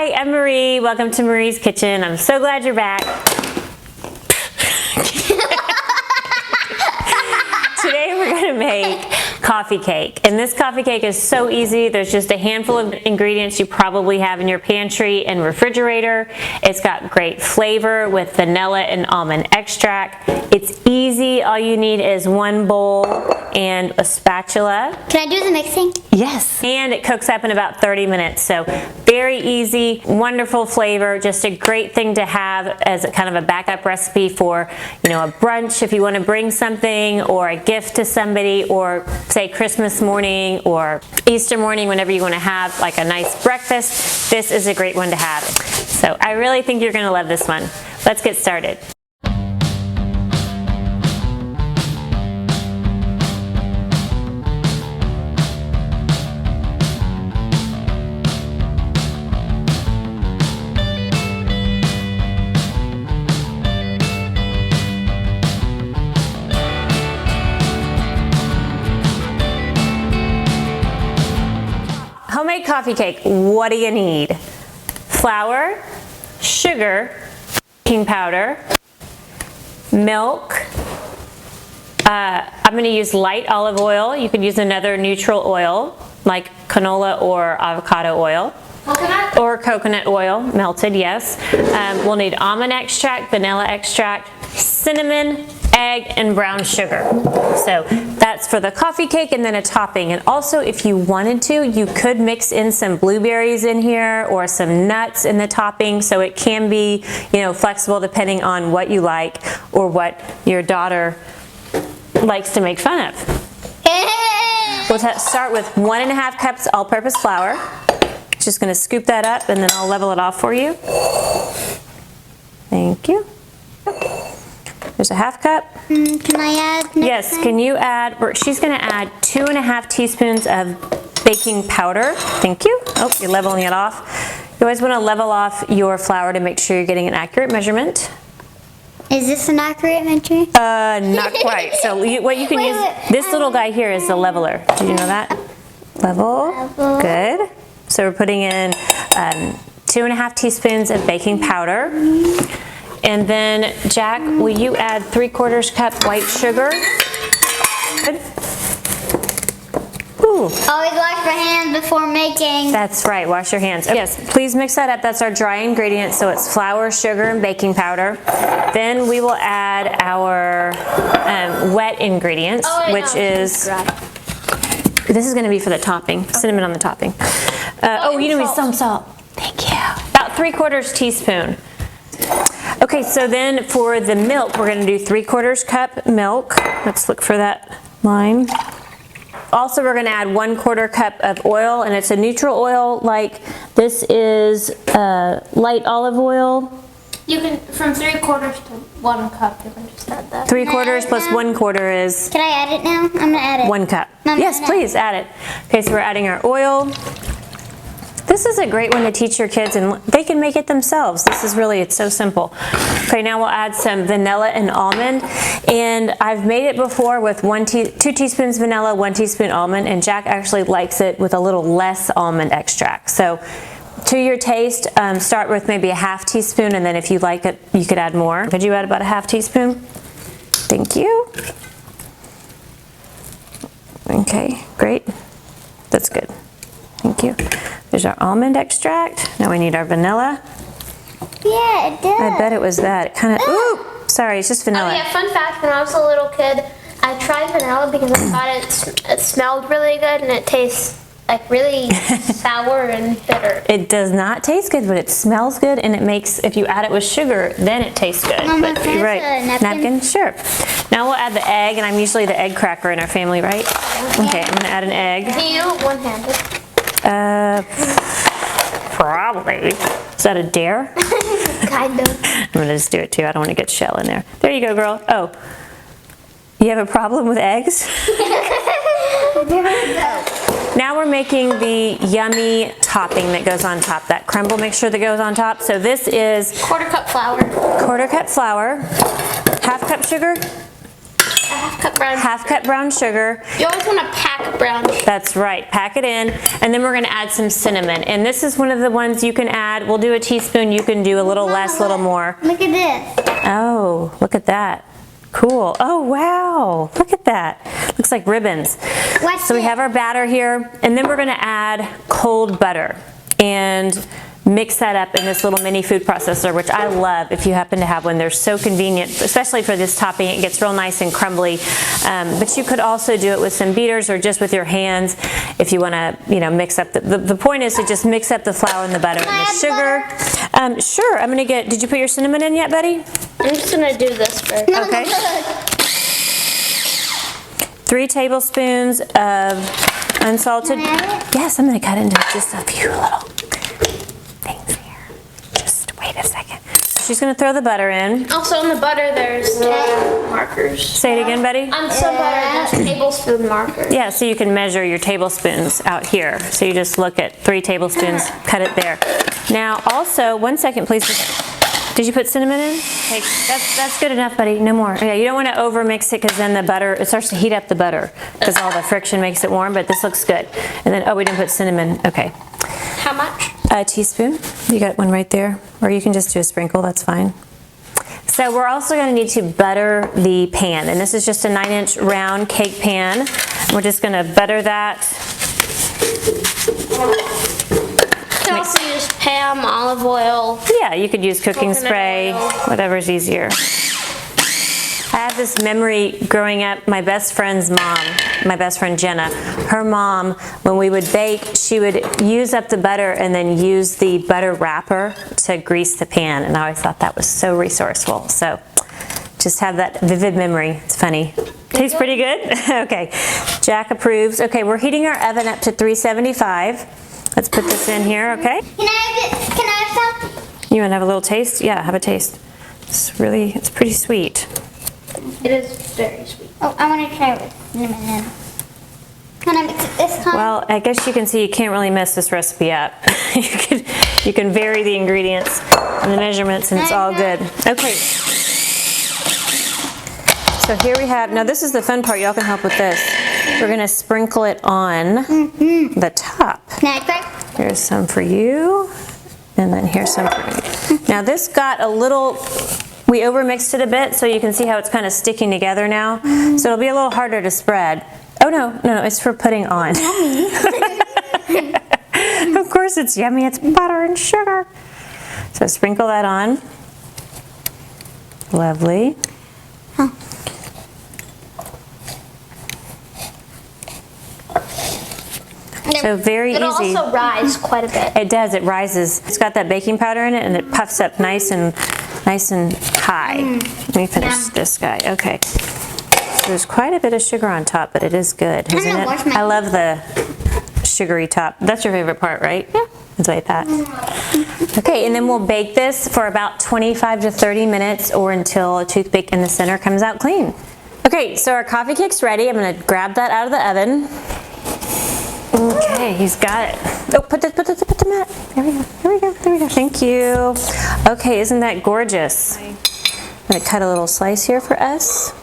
Hi, I'm Marie. Welcome to Marie's Kitchen. I'm so glad you're back. Today we're going to make coffee cake, and this coffee cake is so easy. There's just a handful of ingredients you probably have in your pantry and refrigerator. It's got great flavor with vanilla and almond extract. It's easy. All you need is one bowl and a spatula. Can I do the mixing? Yes. And it cooks up in about 30 minutes. So very easy, wonderful flavor, just a great thing to have as a kind of a backup recipe for, you know, a brunch if you want to bring something, or a gift to somebody, or say Christmas morning or Easter morning, whenever you want to have like a nice breakfast. This is a great one to have. So I really think you're going to love this one. Let's get started. Homemade coffee cake, what do you need? Flour, sugar, baking powder, milk. I'm going to use light olive oil. You could use another neutral oil like canola or avocado oil. Coconut? Or coconut oil, melted, yes. We'll need almond extract, vanilla extract, cinnamon, egg, and brown sugar. So that's for the coffee cake, and then a topping. And also, if you wanted to, you could mix in some blueberries in here or some nuts in the topping, so it can be, you know, flexible depending on what you like or what your daughter likes to make fun of. We'll start with 1.5 cups all-purpose flour. Just going to scoop that up, and then I'll level it off for you. Thank you. There's a 1/2 cup. Can I add? Yes, can you add, she's going to add 2.5 teaspoons of baking powder. Thank you. Oh, you're leveling it off. You always want to level off your flour to make sure you're getting an accurate measurement. Is this an accurate measurement? Not quite. So what you can use, this little guy here is the leveler. Did you know that? Level. Good. So we're putting in 2.5 teaspoons of baking powder. And then, Jack, will you add 3/4 cup white sugar? Good. Ooh. Always wash my hands before making. That's right, wash your hands. Yes, please mix that up. That's our dry ingredients, so it's flour, sugar, and baking powder. Then we will add our wet ingredients, which is, this is going to be for the topping, cinnamon on the topping. You need some salt. Thank you. About 3/4 teaspoon. Okay, so then for the milk, we're going to do 3/4 cup milk. Let's look for that line. Also, we're going to add 1/4 cup of oil, and it's a neutral oil. Like this is light olive oil. You can, from 3/4 to 1 cup, you can just add that. 3/4 plus 1/4 is Can I add it now? I'm going to add it. 1 cup. Yes, please add it. Okay, so we're adding our oil. This is a great one to teach your kids, and they can make it themselves. This is really, it's so simple. Okay, now we'll add some vanilla and almond, and I've made it before with 2 teaspoons vanilla, 1 teaspoon almond, and Jack actually likes it with a little less almond extract. So to your taste, start with maybe a 1/2 teaspoon, and then if you like it, you could add more. Could you add about a 1/2 teaspoon? Thank you. Okay, great. That's good. Thank you. There's our almond extract. Now we need our vanilla. Yeah, it does. I bet it was that. It kind of, ooh, sorry, it's just vanilla. Oh yeah, fun fact, when I was a little kid, I tried vanilla because I thought it smelled really good, and it tastes like really sour and bitter. It does not taste good, but it smells good, and it makes, if you add it with sugar, then it tastes good. Mama, But can I you're have right. a napkin? Sure. Now we'll add the egg, and I'm usually the egg cracker in our family, right? Okay, I'm gonna add an egg. Can you do it one-handed? Probably. Is that a dare? Kind of. I'm gonna just do it too. I don't want to get shell in there. There you go, girl. Oh, you have a problem with eggs? Now we're making the yummy topping that goes on top, that crumble mixture that goes on top. So this is 1/4 cup flour. 1/4 cup flour, 1/2 cup sugar, Half cup brown sugar. You always want to pack brown sugar. That's right, pack it in. And then we're gonna add some cinnamon. And this is one of the ones you can add. We'll do a teaspoon, you can do a little less, a little more. Look at this. Oh, look at that. Cool. Oh, wow. Look at that. Looks like ribbons. So we have our batter here, and then we're gonna add cold butter and mix that up in this little mini food processor, which I love if you happen to have one. They're so convenient, especially for this topping. It gets real nice and crumbly. But you could also do it with some beaters or just with your hands if you want to, mix up. The point is to just mix up the flour and the butter and the sugar. Sure. I'm going to get, did you put your cinnamon in yet, buddy? I'm just going to do this first. Okay. 3 tablespoons of unsalted. Yes, I'm going to cut into just a few little things here. Just wait a second. She's going to throw the butter in. Also in the butter there's markers. Say it again, Betty. On some butter there's tablespoon markers. Yeah, so you can measure your tablespoons out here. So you just look at 3 tablespoons, cut it there. Now also, 1 second please. Did you put cinnamon in? Okay, that's good enough, buddy. No more. Yeah, you don't want to over mix it because then the butter, it starts to heat up the butter because all the friction makes it warm, but this looks good. And then, oh, we didn't put cinnamon. Okay. How much? A teaspoon. You got one right there. Or you can just do a sprinkle, that's fine. So we're also going to need to butter the pan. And this is just a 9-inch round cake pan. We're just going to butter that. You can also use Pam, olive oil. Yeah, you could use cooking spray, whatever's easier. I have this memory growing up, my best friend's mom, my best friend Jenna, her mom, when we would bake, she would use up the butter and then use the butter wrapper to grease the pan. And I always thought that was so resourceful. So just have that vivid memory. It's funny. Tastes pretty good? Okay. Jack approves. Okay, we're heating our oven up to 375. Let's put this in here, okay? Can I have some? You want to have a little taste? Yeah, have a taste. It's pretty sweet. It is very sweet. Oh, I want to try it with cinnamon. Can I mix it this time? Well, I guess you can see you can't really mess this recipe up. you can vary the ingredients and the measurements and it's all good. Okay. So here we have, now this is the fun part, y'all can help with this. We're going to sprinkle it on the top. Can I try? Here's some for you, and then here's some for you. Now this got a little, we overmixed it a bit, so you can see how it's kind of sticking together now. So it'll be a little harder to spread. Oh no, it's for putting on. Of course it's yummy, it's butter and sugar. So sprinkle that on. Lovely. Huh. So very easy. It'll also rise quite a bit. It does, it rises. It's got that baking powder in it and it puffs up nice and high. Let me finish this guy. Okay. So there's quite a bit of sugar on top, but it is good, isn't it? I love the sugary top. That's your favorite part, right? Yeah. That's what I thought. Okay, and then we'll bake this for about 25 to 30 minutes or until a toothpick in the center comes out clean. Okay, so our coffee cake's ready. I'm gonna grab that out of the oven. Okay, he's got it. Oh, put the mat. There we go. Thank you. Okay, isn't that gorgeous? I'm gonna cut a little slice here for us.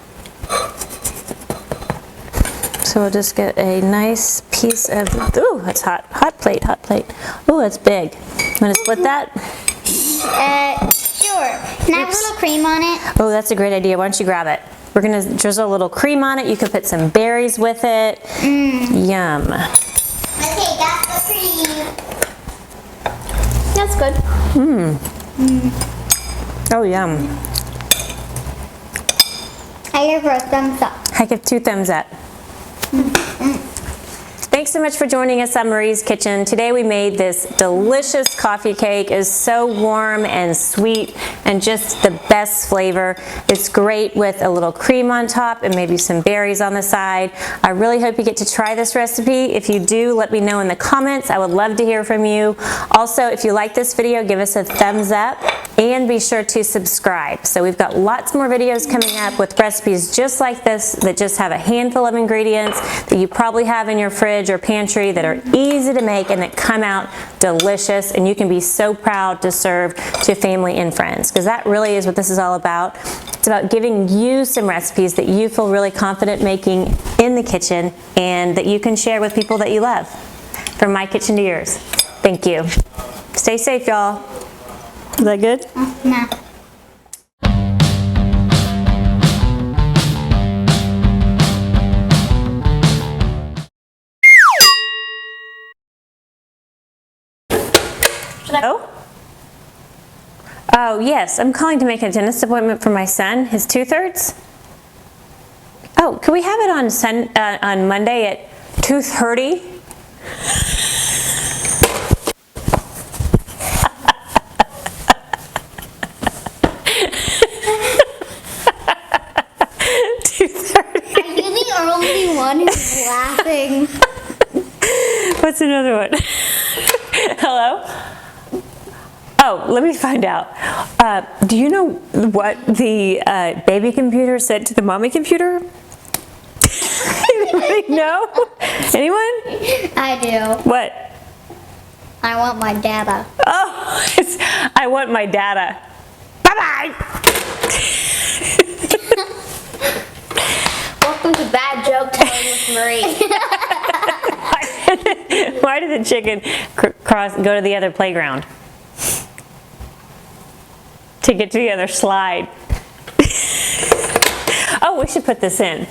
So we'll just get a nice piece of, ooh, that's hot. Hot plate. Ooh, that's big. Want to split that? Sure. Can I have a little cream on it? Oh, that's a great idea. Why don't you grab it? We're gonna drizzle a little cream on it. You can put some berries with it. Yum. Okay, that's the cream. That's good. Oh, yum. I give her a thumbs up. I give 2 thumbs up. Thanks so much for joining us on Marie's Kitchen. Today we made this delicious coffee cake. It's so warm and sweet and just the best flavor. It's great with a little cream on top and maybe some berries on the side. I really hope you get to try this recipe. If you do, let me know in the comments. I would love to hear from you. Also, if you like this video, give us a thumbs up and be sure to subscribe. So we've got lots more videos coming up with recipes just like this that just have a handful of ingredients that you probably have in your fridge or pantry that are easy to make and that come out delicious, and you can be so proud to serve to family and friends, because that really is what this is all about. It's about giving you some recipes that you feel really confident making in the kitchen and that you can share with people that you love. From my kitchen to yours. Thank you. Stay safe, y'all. Is that good? No. Oh? Oh, yes. I'm calling to make a dentist appointment for my son. His tooth hurts. Oh, can we have it on Monday at 2:30? Are you the only one who's laughing? What's another one? Hello? Oh, let me find out. Do you know what the baby computer said to the mommy computer? Anybody know? Anyone? I do. What? I want my data. Oh, it's, I want my data. Bye-bye. Welcome to Bad Joke Telling with Marie. Why did the chicken go to the other playground? To get to the other slide. Oh, we should put this in.